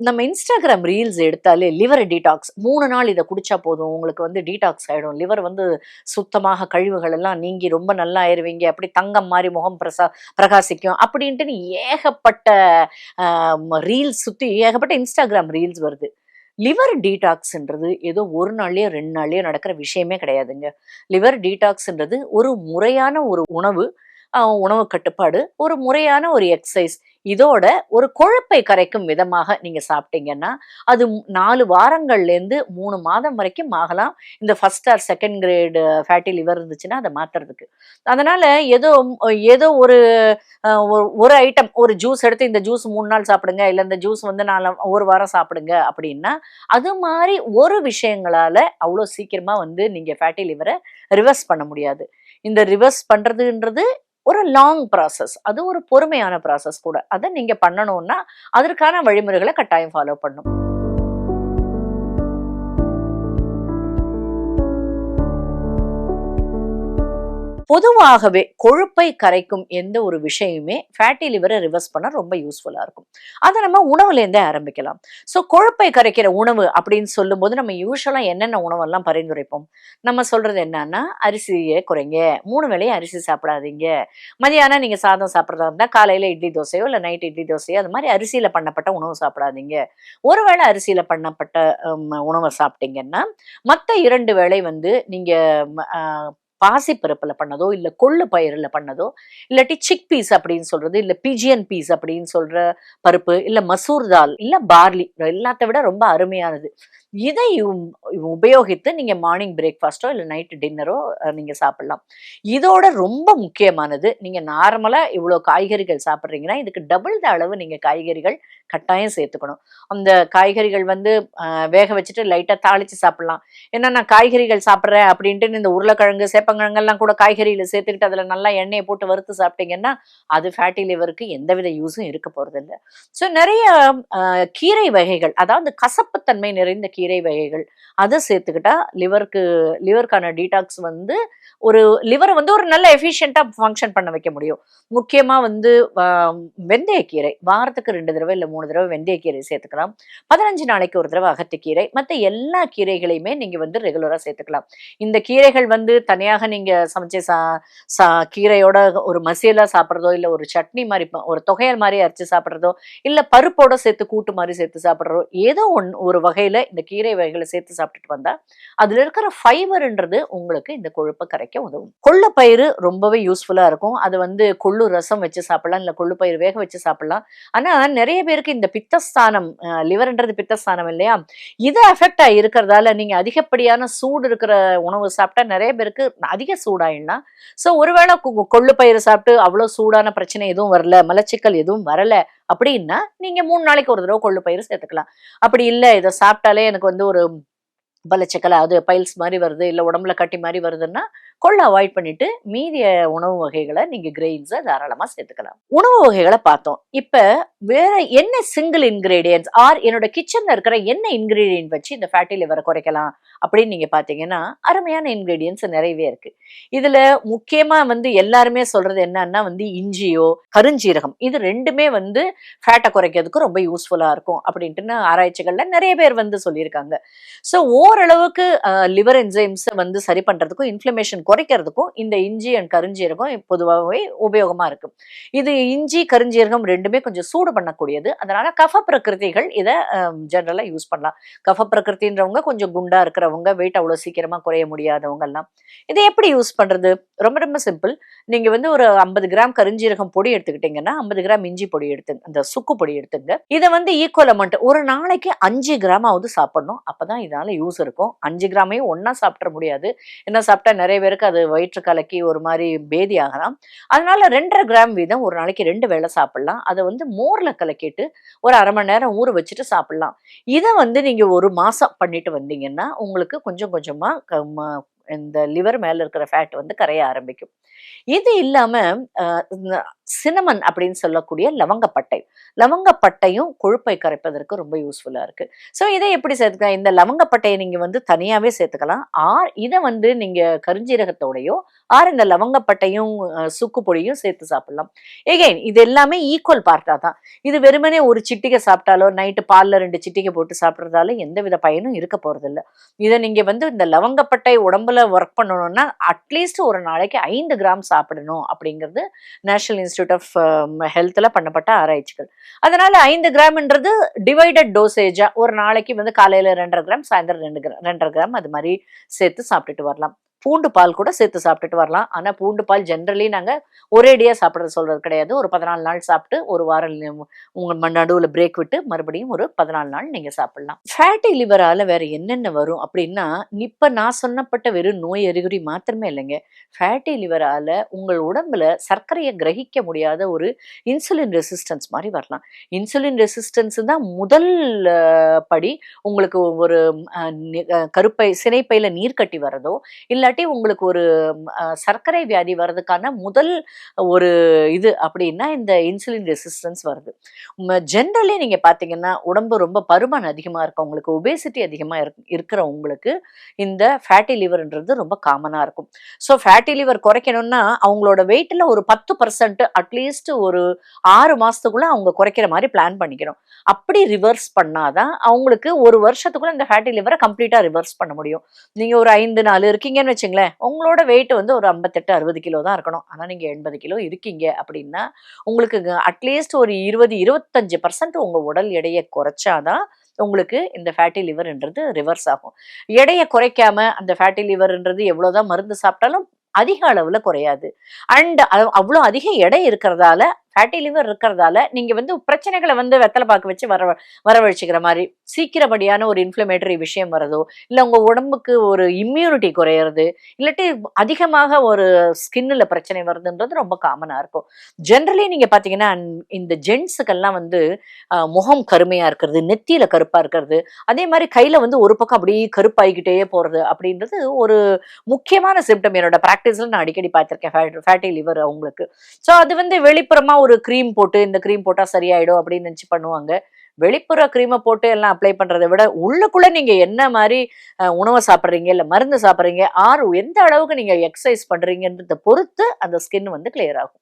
நம்ம Instagram reels எடுத்தாலே liver detox 3 நாள் இதை குடிச்சா போதும் உங்களுக்கு வந்து டீடாக்ஸ் ஆயிடும், லிவர் வந்து சுத்தமாக கழிவுகள் எல்லாம் நீங்கி ரொம்ப நல்லா ஆயிருவீங்க, அப்படி தங்கம் மாதிரி முகம் பிரகாசிக்கும் அப்படின்ட்டு ஏகப்பட்ட ரீல்ஸ் சுத்தி ஏகப்பட்ட இன்ஸ்டாகிராம் ரீல்ஸ் வருது. லிவர் டீடாக்ஸ்ன்றது ஏதோ ஒரு நாள்லயோ 2 நாள்லயோ நடக்கிற விஷயமே கிடையாதுங்க. லிவர் டீடாக்ஸ்ன்றது ஒரு முறையான ஒரு உணவு, உணவு கட்டுப்பாடு, ஒரு முறையான ஒரு எக்ஸசைஸ், இதோட ஒரு கொழுப்பை கரைக்கும் விதமாக நீங்க சாப்பிட்டீங்கன்னா, அது 4 வாரங்கள்லேருந்து 3 மாதம் வரைக்கும் ஆகலாம். இந்த first or second grade fatty liver இருந்துச்சுன்னா அதை மாத்துறதுக்கு. அதனால ஏதோ ஏதோ ஒரு ஐட்டம், ஒரு ஜூஸ் எடுத்து இந்த ஜூஸ் 3 நாள் சாப்பிடுங்க, இல்ல இந்த ஜூஸ் வந்து 1 வாரம் சாப்பிடுங்க அப்படின்னா, அது மாதிரி ஒரு விஷயங்களால அவ்வளோ சீக்கிரமா வந்து நீங்க ஃபேட்டி லிவரை ரிவர்ஸ் பண்ண முடியாது. இந்த ரிவர்ஸ் பண்றதுன்றது ஒரு லாங் ப்ராசஸ். அது ஒரு பொறுமையான ப்ராசஸ் கூட. அதை நீங்க பண்ணணும்னா அதற்கான வழிமுறைகளை கட்டாயம் ஃபாலோ பண்ணணும். பொதுவாகவே கொழுப்பை கரைக்கும் எந்த ஒரு விஷயமே ஃபேட்டி லிவரை ரிவர்ஸ் பண்ண ரொம்ப யூஸ்ஃபுல்லா இருக்கும். அதை நம்ம உணவுலேருந்தே ஆரம்பிக்கலாம். ஸோ கொழுப்பை கரைக்கிற உணவு அப்படின்னு சொல்லும்போது நம்ம யூஸ்வலா என்னென்ன உணவெல்லாம் பரிந்துரைப்போம்? நம்ம சொல்றது என்னன்னா, அரிசியை குறைங்க, 3 வேளையும் அரிசி சாப்பிடாதீங்க, மதியானம் நீங்க சாதம் சாப்பிட்றதா இருந்தா காலையில இட்லி தோசையோ இல்லை நைட் இட்லி தோசையோ அது மாதிரி அரிசியில பண்ணப்பட்ட உணவு சாப்பிடாதீங்க. ஒருவேளை அரிசியில பண்ணப்பட்ட உணவை சாப்பிட்டீங்கன்னா மற்ற 2 வேளை வந்து நீங்க பாசிப்பருப்புல பண்ணதோ, இல்ல கொள்ளு பயிறுல பண்ணதோ, இல்லாட்டி சிக் பீஸ் அப்படின்னு சொல்றது, இல்ல பிஜியன் பீஸ் அப்படின்னு சொல்ற பருப்பு, இல்ல மசூர் தால், இல்ல பார்லி, எல்லாத்த விட ரொம்ப அருமையானது. இதை உபயோகித்து நீங்க மார்னிங் பிரேக்ஃபாஸ்டோ இல்ல நைட் டின்னரோ நீங்க சாப்பிடலாம். இதோட ரொம்ப முக்கியமானது, நீங்க நார்மலா இவ்வளோ காய்கறிகள் சாப்பிட்றீங்கன்னா இதுக்கு டபுள் த அளவு நீங்க காய்கறிகள் கட்டாயம் சேர்த்துக்கணும். அந்த காய்கறிகள் வந்து வேக வச்சுட்டு லைட்டா தாளிச்சு சாப்பிடலாம். ஏன்னா நான் காய்கறிகள் சாப்பிட்றேன் அப்படின்ட்டு இந்த உருளைக்கிழங்கு சேப்பங்கிழங்கெல்லாம் கூட காய்கறியில சேர்த்துக்கிட்டு அதுல நல்லா எண்ணெயை போட்டு வறுத்து சாப்பிட்டீங்கன்னா அது ஃபேட்டி லிவருக்கு எந்தவித யூஸும் இருக்க போறது இல்லை. ஸோ நிறைய கீரை வகைகள், அதாவது கசப்புத்தன்மை நிறைந்த கீரை வகைகள் அதை சேர்த்துக்கிட்டா லிவருக்கான டீடாக்ஸ் வந்து ஒரு லிவரை வந்து ஒரு நல்ல எஃபிஷியண்டா ஃபங்க்ஷன் பண்ண வைக்க முடியும். முக்கியமா வந்து வெந்தயக்கீரை வாரத்துக்கு 2 தடவை இல்லை 3 தடவை வெந்தயக்கீரை சேர்த்துக்கலாம். 15 நாளைக்கு ஒரு தடவை அகத்திக்கீரை, மற்ற எல்லா கீரைகளையுமே நீங்க வந்து ரெகுலரா சேர்த்துக்கலாம். இந்த கீரைகள் வந்து தனியாக நீங்க சமைச்ச கீரையோட ஒரு மசியலா சாப்பிட்றதோ, இல்லை ஒரு சட்னி மாதிரி ஒரு தொகையல் மாதிரி அரைச்சு சாப்பிட்றதோ, இல்லை பருப்போட சேர்த்து கூட்டு மாதிரி சேர்த்து சாப்பிட்றதோ, ஏதோ ஒரு வகையில இந்த கீரை வகைகளை சேர்த்து சாப்பிட்டுட்டு வந்தா அதுல இருக்கிற ஃபைபர்ன்றது உங்களுக்கு இந்த கொழுப்பை கரைக்க உதவும். கொள்ளுப்பயிறு ரொம்பவே யூஸ்ஃபுல்லா இருக்கும். அது வந்து கொள்ளு ரசம் வச்சு சாப்பிடலாம், இல்லை கொள்ளுப்பயிறு வேக வச்சு சாப்பிடலாம். ஆனா நிறைய பேருக்கு இந்த பித்தஸ்தானம், லிவர்ன்றது பித்தஸ்தானம் இல்லையா, இது அஃபெக்ட் ஆகி இருக்கிறதால நீங்க அதிகப்படியான சூடு இருக்கிற உணவு சாப்பிட்டா நிறைய பேருக்கு அதிக சூடாயிடலாம். ஸோ ஒருவேளை கொள்ளுப்பயிறு சாப்பிட்டு அவ்வளோ சூடான பிரச்சனை எதுவும் வரல, மலச்சிக்கல் எதுவும் வரல அப்படின்னா நீங்க 3 நாளைக்கு ஒரு தடவை கொள்ளுப்பயிறு சேர்த்துக்கலாம். அப்படி இல்லை இதை சாப்பிட்டாலே எனக்கு வந்து ஒரு மலச்சிக்கல், அது பைல்ஸ் மாதிரி வருது, இல்லை உடம்புல கட்டி மாதிரி வருதுன்னா கொள்ளை அவாய்ட் பண்ணிட்டு மீதிய உணவு வகைகளை நீங்க கிரெயின்ஸை தாராளமா சேர்த்துக்கலாம். உணவு வகைகளை பார்த்தோம். இப்ப வேற என்ன சிங்கிள் இன்கிரீடியன்ஸ் ஆர் என்னோட கிச்சன்ல இருக்கிற என்ன இன்கிரீடியன்ட் வச்சு இந்த ஃபேட்டி லிவரை குறைக்கலாம் அப்படின்னு நீங்க பாத்தீங்கன்னா அருமையான இன்கிரீடியன்ஸ் நிறையவே இருக்கு. இதுல முக்கியமா வந்து எல்லாருமே சொல்றது என்னன்னா வந்து இஞ்சியோ கருஞ்சீரகம், இது ரெண்டுமே வந்து ஃபேட்டை குறைக்கிறதுக்கு ரொம்ப யூஸ்ஃபுல்லா இருக்கும் அப்படின்ட்டு ஆராய்ச்சிகள்ல நிறைய பேர் வந்து சொல்லியிருக்காங்க. ஸோ ஓரளவுக்கு லிவர் என்சைம்ஸ் வந்து சரி பண்றதுக்கும் இன்ஃப்ளமேஷன் குறைக்கிறதுக்கும் இந்த இஞ்சி அண்ட் கருஞ்சீரகம் பொதுவாகவே உபயோகமா இருக்கு. இது இஞ்சி கருஞ்சீரகம் ரெண்டுமே கொஞ்சம் சூடு பண்ணக்கூடியது. அதனால கஃப பிரகிருதிகள் இதை ஜெனரலா யூஸ் பண்ணலாம். கஃப பிரகிருதின்றவங்க கொஞ்சம் குண்டா இருக்கிறவங்க, வெயிட் அவ்வளவு சீக்கிரமா குறைய முடியாதவங்க எல்லாம் இதை எப்படி யூஸ் பண்றது? ரொம்ப ரொம்ப சிம்பிள். நீங்க வந்து ஒரு 50 கிராம் கருஞ்சீரகம் பொடி எடுத்துக்கிட்டீங்கன்னா 50 கிராம் இஞ்சி பொடி எடுத்துங்க, அந்த சுக்கு பொடி எடுத்துங்க. இதை வந்து ஈக்குவல் அமௌண்ட் ஒரு நாளைக்கு 5 கிராமாவது சாப்பிடணும். அப்பதான் இதனால யூஸ் இருக்கும். 5 கிராமையும் ஒன்னா சாப்பிட முடியாது. என்ன சாப்பிட்டா நிறைய பேருக்கு அது வயிற்று கலக்கி ஒரு மாதிரி பேதி ஆகலாம். அதனால 2.5 கிராம் வீதம் ஒரு நாளைக்கு 2 வேளை சாப்பிடலாம். அதை வந்து மோர்ல கலக்கிட்டு ஒரு அரை மணி நேரம் ஊற வச்சுட்டு சாப்பிடலாம். இதை வந்து நீங்க ஒரு மாசம் பண்ணிட்டு வந்தீங்கன்னா உங்களுக்கு கொஞ்சம் கொஞ்சமா இந்த லிவர் மேல இருக்கிற ஃபேட் வந்து கரைய ஆரம்பிக்கும். இது இல்லாம சினமன் அப்படின்னு சொல்லக்கூடிய லவங்கப்பட்டை. லவங்கப்பட்டையும் கொழுப்பை கரைப்பதற்கு ரொம்ப யூஸ்ஃபுல்லா இருக்கு. ஸோ இதை எப்படி சேர்த்துக்கலாம்? இந்த லவங்கப்பட்டையை நீங்க வந்து தனியாவே சேர்த்துக்கலாம். ஆர் இதை வந்து நீங்க கருஞ்சீரகத்தோடயோ, ஆர் இந்த லவங்கப்பட்டையும் சுக்கு பொடியும் சேர்த்து சாப்பிடலாம். எகைன் இது எல்லாமே ஈக்குவல் பார்ட்டா தான். இது வெறுமனே ஒரு சிட்டிகை சாப்பிட்டாலோ, நைட்டு பால்ல 2 சிட்டிகை போட்டு சாப்பிடுறதால எந்தவித பயனும் இருக்க போறதில்ல. இதை நீங்க வந்து இந்த லவங்கப்பட்டை உடம்புல ஒர்க் பண்ணணும்னா அட்லீஸ்ட் ஒரு நாளைக்கு 5 கிராம் சாப்பிடணும் அப்படிங்கிறது நேஷனல் இன்ஸ்டிடியூட் ஆஃப் ஹெல்த்ல பண்ணப்பட்ட ஆராய்ச்சிகள். அதனால 5 கிராம்ன்றது டிவைடட் டோசேஜா ஒரு நாளைக்கு வந்து காலையில 2.5 கிராம், சாயந்தரம் 2.5 கிராம் அது மாதிரி சேர்த்து சாப்பிட்டுட்டு வரலாம். பூண்டு பால் கூட சேர்த்து சாப்பிட்டுட்டு வரலாம். ஆனா பூண்டு பால் ஜென்ரலி நாங்க ஒரேடியா சாப்பிடுறது சொல்றது கிடையாது. ஒரு 14 நாள் சாப்பிட்டு ஒரு வாரம் உங்க நடுவுல பிரேக் விட்டு மறுபடியும் ஒரு 14 நாள் நீங்க சாப்பிடலாம். ஃபேட்டி லிவரால வேற என்னென்ன வரும் அப்படின்னா, இப்ப நான் சொன்னப்பட்ட வெறும் நோய் அறிகுறி மாத்திரமே இல்லைங்க. ஃபேட்டி லிவரால உங்கள் உடம்புல சர்க்கரையை கிரகிக்க முடியாத ஒரு இன்சுலின் ரெசிஸ்டன்ஸ் மாதிரி வரலாம். இன்சுலின் ரெசிஸ்டன்ஸ் தான் முதல் படி. உங்களுக்கு ஒரு கருப்பை சினைப்பையில நீர் கட்டி வரதோ, இல்லாட்டி உங்களுக்கு ஒரு சர்க்கரை வியாதி வர்றதுக்கான முதல் ஒரு இது அப்படின்னா இந்த இன்சுலின் ரெசிஸ்டன்ஸ் வருது. ஜென்ரலி நீங்க பாத்தீங்கன்னா உடம்பு ரொம்ப பருமன் அதிகமா இருக்கவங்களுக்கு, ஒபேசிட்டி அதிகமா இருக்கிற உங்களுக்கு இந்த ஃபேட்டி லிவர்ன்றது ரொம்ப காமனா இருக்கும். ஸோ ஃபேட்டி லிவர் குறைக்கணும்னா அவங்களோட வெயிட்ல ஒரு 10% அட்லீஸ்ட் ஒரு 6 மாசத்துக்குள்ள அவங்க குறைக்கிற மாதிரி பிளான் பண்ணிக்கணும். அப்படி ரிவர்ஸ் பண்ணாதான் அவங்களுக்கு ஒரு வருஷத்துக்குள்ள இந்த ஃபேட்டி லிவரை கம்ப்ளீட்டா ரிவர்ஸ் பண்ண முடியும். நீங்க ஒரு 5 நாள் இருக்கீங்கன்னு வச்சுங்களேன், உங்களோட வெயிட் வந்து ஒரு 58-60 கிலோ தான் இருக்கணும். ஆனா நீங்க 80 கிலோ இருக்கீங்க அப்படின்னா உங்களுக்கு அட்லீஸ்ட் ஒரு 20-25% உங்க உடல் எடையை குறைச்சாதான் உங்களுக்கு இந்த ஃபேட்டி லிவர்ன்றது ரிவர்ஸ் ஆகும். எடையை குறைக்காம அந்த ஃபேட்டி லிவர்ன்றது எவ்வளவுதான் மருந்து சாப்பிட்டாலும் அதிக அளவுல குறையாது. அண்ட் அவ்வளோ அதிக எடை இருக்கிறதால ஃபேட்டி லிவர் இருக்கிறதால நீங்க வந்து பிரச்சனைகளை வந்து வெத்தலை பாக்கு வச்சு வரவழைச்சிக்கிற மாதிரி சீக்கிரப்படியான ஒரு இன்ஃப்ளமேட்டரி விஷயம் வரதோ, இல்லை உங்க உடம்புக்கு ஒரு இம்யூனிட்டி குறையிறது, இல்லாட்டி அதிகமாக ஒரு ஸ்கின்ல பிரச்சனை வருதுன்றது ரொம்ப காமனா இருக்கும். ஜென்ரலி நீங்க பாத்தீங்கன்னா இந்த ஜென்ஸுக்கெல்லாம் வந்து முகம் கருமையா இருக்கிறது, நெத்தியில கருப்பா இருக்கிறது, அதே மாதிரி கையில வந்து ஒரு பக்கம் அப்படியே கருப்பாயிக்கிட்டே போறது அப்படின்றது ஒரு முக்கியமான சிம்டம். என்னோட பிராக்டிஸ்ல நான் அடிக்கடி பார்த்திருக்கேன் ஃபேட்டி லிவர் அவங்களுக்கு. ஸோ அது வந்து வெளிப்புறமா ஒரு கிரீம் போட்டு இந்த கிரீம் போட்டா சரியாயிடும் அப்படின்னு நினைச்சு பண்ணுவாங்க. வெளிப்புற கிரீமை போட்டு எல்லாம் அப்ளை பண்றதை விட உள்ளுக்குள்ள நீங்க என்ன மாதிரி உணவை சாப்பிட்றீங்க, இல்ல மருந்து சாப்பிட்றீங்க, ஆர் எந்த அளவுக்கு நீங்க எக்ஸசைஸ் பண்றீங்கன்றத பொறுத்து அந்த ஸ்கின் வந்து கிளியர் ஆகும்.